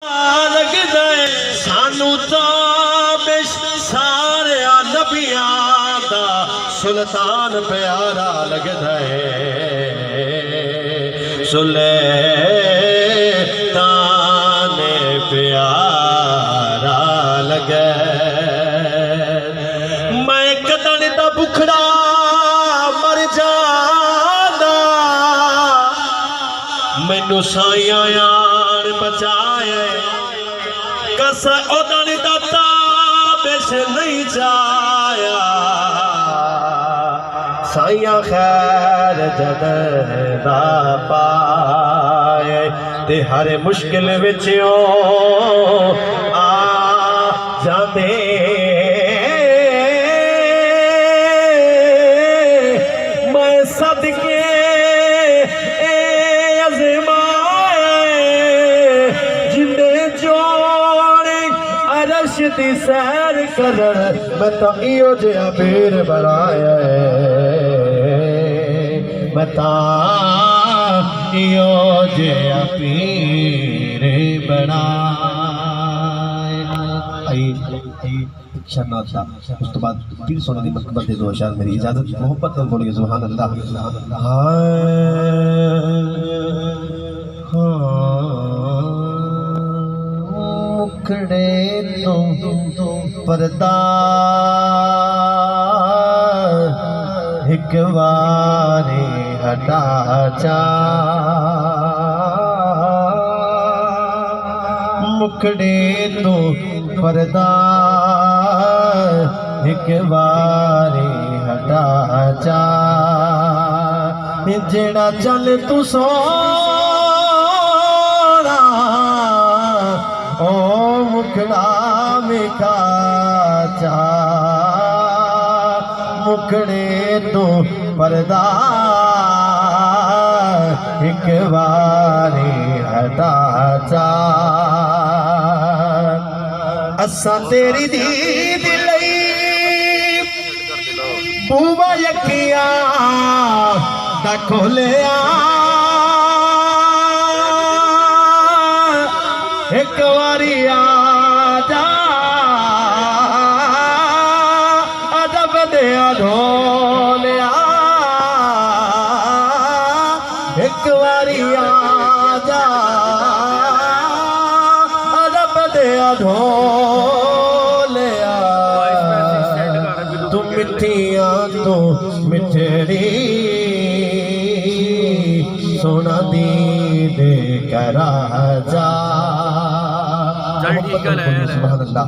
लगदा है सानू तां सारे नबियां दा सुल्तान प्यारा लगदा है सुल्तान प्यारा लगे। मैं कदन दा भुखड़ा मर जांदा मैनू साइयां आन बचाए कस उदन दा ताबिश नहीं जाया साइयां खैर जदा पाए ते हर मुश्किल विच आ जांदे मैं सदके दी सैर कर मैं तो इो जिहा पीर बनाया मैं तो इो जिहा पीर बनाया। शहनाज दा उस तो बाद पीर सोने की मकबत दे दो शायद मेरी इजाजत मोहब्बत में बोलिए सुभान अल्लाह। मुखड़े तुम पर्दा एक बारी हटा जा मुखड़े तो पर्दा एक बारी हटा जा जेड़ा चल तू सोना ओ मुखड़ा मिठा चा मुखड़े तो पर्दा एक बारी हटा चा असा तेरी दीद लई बूबा यकिया दा खोलिया एक बारी आजा अदब दे ढोलिया एक बारी आजा अदब दे ढोलिया तू मिठिया तो मिठड़ी सोना दी दे करा जा। सुभान अल्लाह।